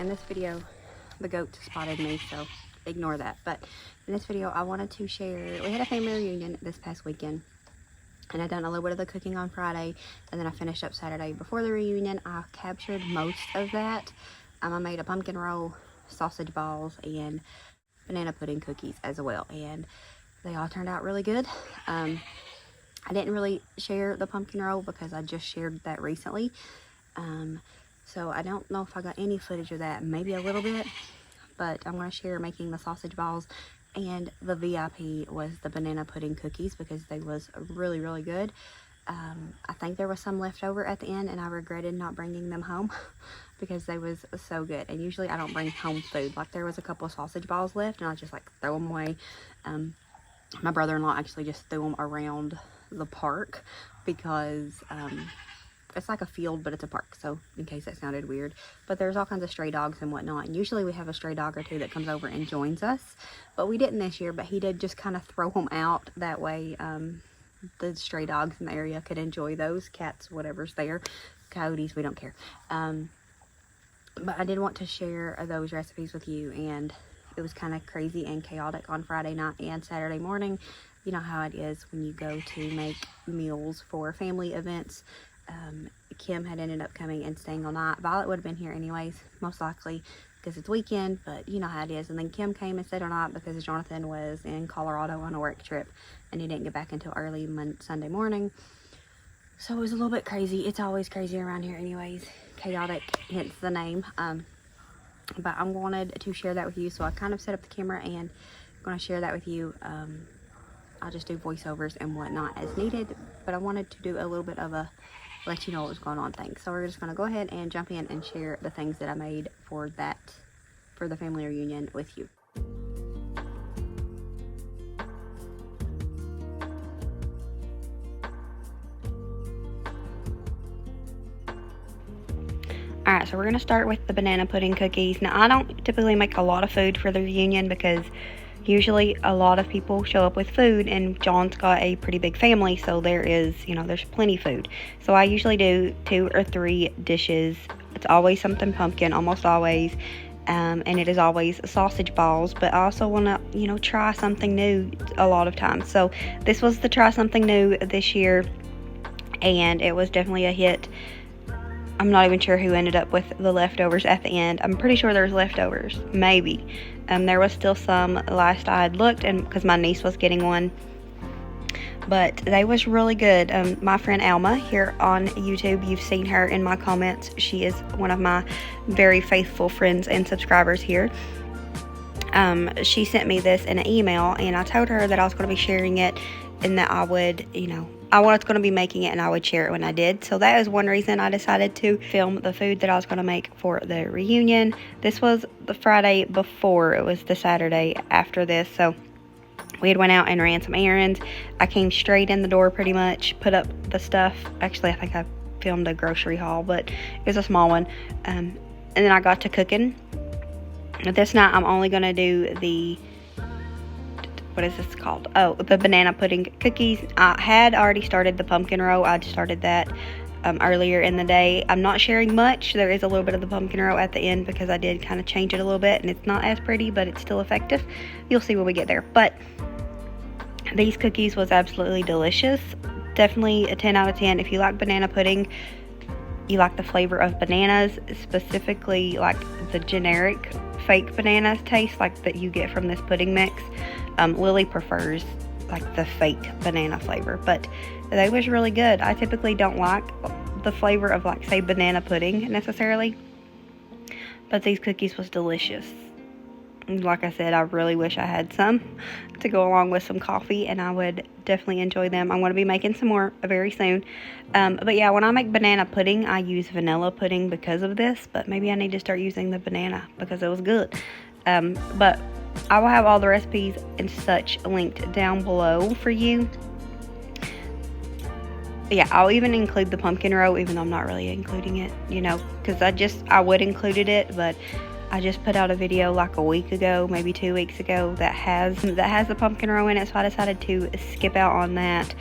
in this video, the goat spotted me, so ignore that. But in this video, I wanted to share, we had a family reunion this past weekend, and I done a little bit of the cooking on Friday, and then I finished up Saturday. Before the reunion, I captured most of that. I made a pumpkin roll, sausage balls, and banana pudding cookies as well, and they all turned out really good. I didn't really share the pumpkin roll because I just shared that recently. So I don't know if I got any footage of that, maybe a little bit, but I'm going to share making the sausage balls, and the VIP was the banana pudding cookies because they was really, really good. I think there was some left over at the end, and I regretted not bringing them home because they was so good. And usually I don't bring home food. Like, there was a couple of sausage balls left, and I just like throw them away. My brother-in-law actually just threw them around the park because it's like a field, but it's a park, so in case that sounded weird. But there's all kinds of stray dogs and whatnot, and usually we have a stray dog or two that comes over and joins us, but we didn't this year. But he did just kind of throw them out that way. The stray dogs in the area could enjoy those. Cats, whatever's there, coyotes, we don't care. But I did want to share those recipes with you, and it was kind of crazy and chaotic on Friday night and Saturday morning. You know how it is when you go to make meals for family events. Kim had ended up coming and staying all night. Violet would have been here anyways, most likely, because it's weekend, but you know how it is. And then Kim came and stayed all night because Jonathan was in Colorado on a work trip, and he didn't get back until early Sunday morning. So it was a little bit crazy. It's always crazy around here anyways. Chaotic, hence the name. But I wanted to share that with you, so I kind of set up the camera and I'm going to share that with you. I'll just do voiceovers and whatnot as needed, but I wanted to do a little bit of a let you know what was going on thing. So we're just going to go ahead and jump in and share the things that I made for the family reunion with you. Alright, so we're going to start with the banana pudding cookies. Now, I don't typically make a lot of food for the reunion because usually a lot of people show up with food, and John's got a pretty big family, so there is, there's plenty of food. So I usually do 2 or 3 dishes. It's always something pumpkin, almost always, and it is always sausage balls. But I also want to, try something new a lot of times. So this was the try something new this year, and it was definitely a hit. I'm not even sure who ended up with the leftovers at the end. I'm pretty sure there's leftovers, maybe. There was still some last I had looked, and because my niece was getting one. But they was really good. My friend Alma here on YouTube, you've seen her in my comments. She is one of my very faithful friends and subscribers here. She sent me this in an email, and I told her that I was going to be sharing it, and that I would, I was going to be making it and I would share it when I did. So that is one reason I decided to film the food that I was going to make for the reunion. This was the Friday before. It was the Saturday after this. So we had went out and ran some errands. I came straight in the door pretty much, put up the stuff. Actually, I think I filmed a grocery haul, but it was a small one. And then I got to cooking. This night I'm only going to do the, what is this called? Oh, the banana pudding cookies. I had already started the pumpkin roll. I started that earlier in the day. I'm not sharing much. There is a little bit of the pumpkin roll at the end because I did kind of change it a little bit, and it's not as pretty, but it's still effective. You'll see when we get there. But these cookies was absolutely delicious. Definitely a 10 out of 10. If you like banana pudding, you like the flavor of bananas, specifically like the generic fake banana taste like that you get from this pudding mix. Lily prefers like the fake banana flavor, but they was really good. I typically don't like the flavor of, like, say, banana pudding necessarily, but these cookies was delicious. Like I said, I really wish I had some to go along with some coffee, and I would definitely enjoy them. I'm going to be making some more very soon. But yeah, when I make banana pudding, I use vanilla pudding because of this, but maybe I need to start using the banana because it was good. But I will have all the recipes and such linked down below for you. Yeah, I'll even include the pumpkin roll, even though I'm not really including it, because I would included it, but I just put out a video like a week ago, maybe 2 weeks ago, that has the pumpkin roll in it, so I decided to skip out on that.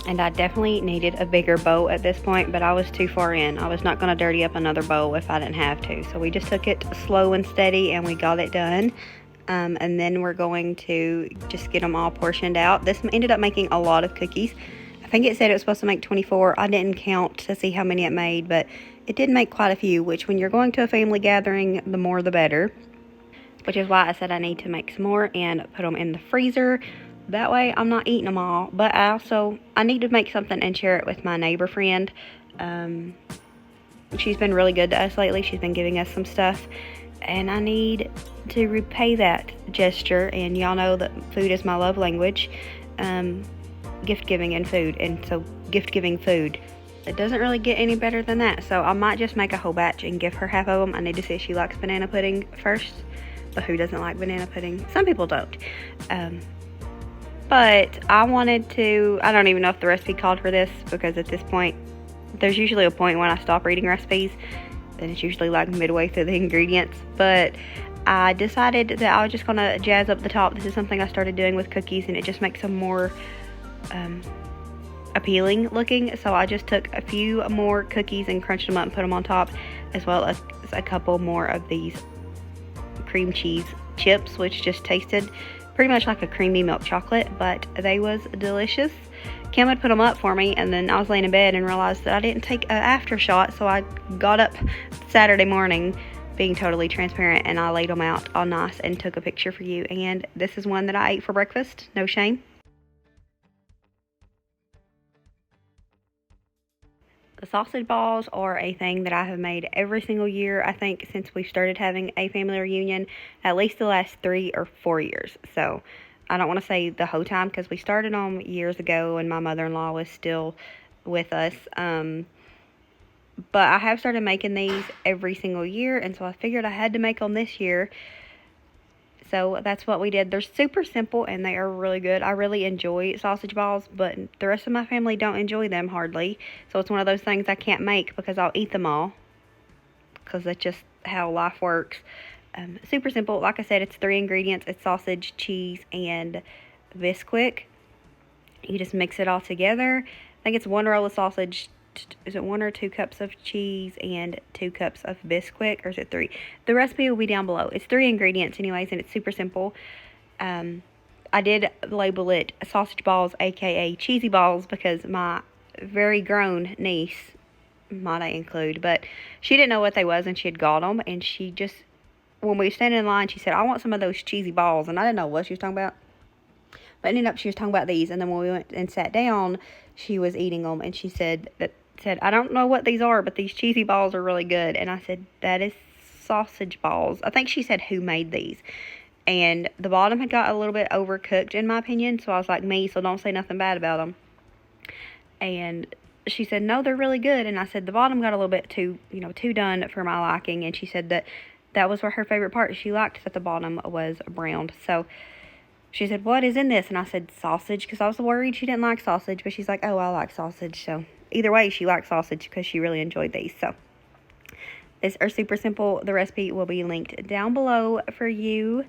And I definitely needed a bigger bowl at this point, but I was too far in. I was not going to dirty up another bowl if I didn't have to. So we just took it slow and steady and we got it done. And then we're going to just get them all portioned out. This ended up making a lot of cookies. I think it said it was supposed to make 24. I didn't count to see how many it made, but it did make quite a few, which when you're going to a family gathering, the more the better. Which is why I said I need to make some more and put them in the freezer. That way I'm not eating them all. But I need to make something and share it with my neighbor friend. She's been really good to us lately. She's been giving us some stuff. And I need to repay that gesture. And y'all know that food is my love language. Gift giving and food. And so gift giving food. It doesn't really get any better than that. So I might just make a whole batch and give her half of them. I need to see if she likes banana pudding first. But who doesn't like banana pudding? Some people don't. But I wanted to, I don't even know if the recipe called for this, because at this point, there's usually a point when I stop reading recipes, and it's usually like midway through the ingredients. But I decided that I was just going to jazz up the top. This is something I started doing with cookies, and it just makes them more appealing looking. So I just took a few more cookies and crunched them up and put them on top, as well as a couple more of these cream cheese chips, which just tasted pretty much like a creamy milk chocolate, but they was delicious. Kim had put them up for me, and then I was laying in bed and realized that I didn't take an after shot, so I got up Saturday morning, being totally transparent, and I laid them out all nice and took a picture for you. And this is one that I ate for breakfast, no shame. The sausage balls are a thing that I have made every single year, I think, since we started having a family reunion, at least the last 3 or 4 years. So I don't want to say the whole time, because we started them years ago and my mother-in-law was still with us. But I have started making these every single year, and so I figured I had to make them this year. So that's what we did. They're super simple and they are really good. I really enjoy sausage balls, but the rest of my family don't enjoy them hardly. So it's one of those things I can't make because I'll eat them all, because that's just how life works. Super simple. Like I said, it's 3 ingredients. It's sausage, cheese, and Bisquick. You just mix it all together. I think it's 1 roll of sausage. Is it 1 or 2 cups of cheese and 2 cups of Bisquick, or is it 3? The recipe will be down below. It's 3 ingredients anyways, and it's super simple. I did label it sausage balls, aka cheesy balls, because my very grown niece, might I include, but she didn't know what they was, and she had got them, and she just, when we were standing in line, she said, I want some of those cheesy balls, and I didn't know what she was talking about. But ended up she was talking about these, and then when we went and sat down, she was eating them, and she said, I don't know what these are, but these cheesy balls are really good. And I said, that is sausage balls. I think she said, who made these? And the bottom had got a little bit overcooked, in my opinion, so I was like, me, so don't say nothing bad about them. And she said, no, they're really good. And I said, the bottom got a little bit too done for my liking. And she said that was her favorite part. She liked that the bottom was browned. So she said, what is in this? And I said, sausage, because I was worried she didn't like sausage. But she's like, oh, I like sausage. So either way, she likes sausage because she really enjoyed these. So these are super simple. The recipe will be linked down below for you.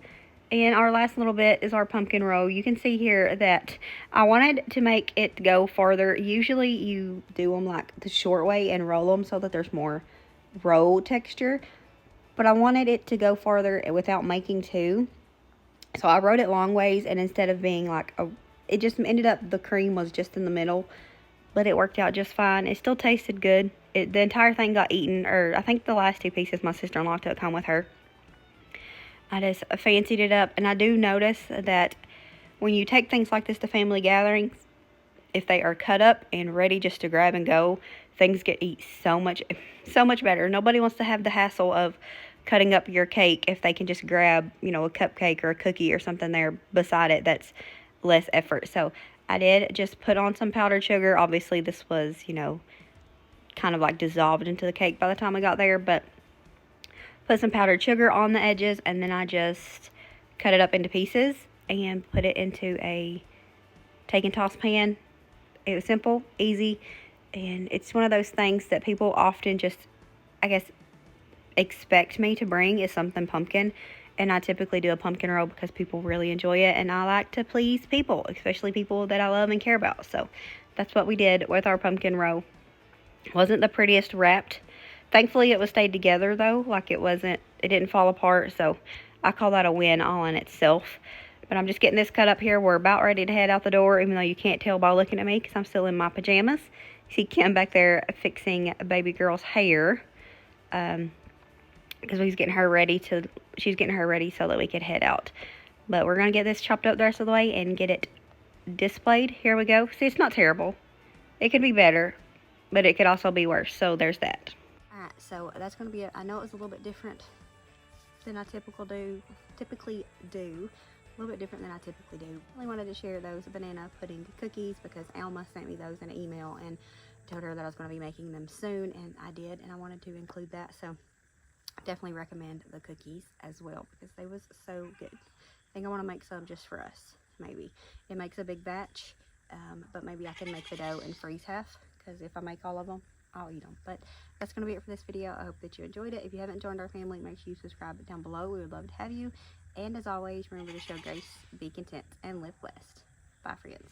And our last little bit is our pumpkin roll. You can see here that I wanted to make it go farther. Usually you do them like the short way and roll them so that there's more roll texture. But I wanted it to go farther without making 2. So I wrote it long ways, and instead of being like it just ended up, the cream was just in the middle, but it worked out just fine. It still tasted good. The entire thing got eaten, or I think the last 2 pieces my sister-in-law took home with her. I just fancied it up, and I do notice that when you take things like this to family gatherings, if they are cut up and ready just to grab and go, things get eaten so much better. Nobody wants to have the hassle of cutting up your cake if they can just grab, a cupcake or a cookie or something there beside it. That's less effort. So I did just put on some powdered sugar. Obviously this was, kind of like dissolved into the cake by the time I got there, but put some powdered sugar on the edges, and then I just cut it up into pieces and put it into a take and toss pan. It was simple, easy, and it's one of those things that people often just, I guess, expect me to bring is something pumpkin. And I typically do a pumpkin roll because people really enjoy it, and I like to please people, especially people that I love and care about. So that's what we did with our pumpkin roll. Wasn't the prettiest wrapped. Thankfully, it was stayed together, though. Like, it didn't fall apart, so I call that a win all in itself. But I'm just getting this cut up here. We're about ready to head out the door, even though you can't tell by looking at me because I'm still in my pajamas. See Kim back there fixing baby girl's hair. Because she's getting her ready so that we could head out. But we're going to get this chopped up the rest of the way and get it displayed. Here we go. See, it's not terrible. It could be better, but it could also be worse. So there's that. Alright, so that's going to be it. I know it was a little bit different than I typically do. A little bit different than I typically do. I really wanted to share those banana pudding cookies because Alma sent me those in an email and told her that I was going to be making them soon, and I did, and I wanted to include that. So definitely recommend the cookies as well because they was so good. I think I want to make some just for us. Maybe it makes a big batch, but maybe I can make the dough and freeze half because if I make all of them, I'll eat them. But that's going to be it for this video. I hope that you enjoyed it. If you haven't joined our family, make sure you subscribe down below. We would love to have you. And as always, remember to show grace, be content, and live blessed. Bye, friends.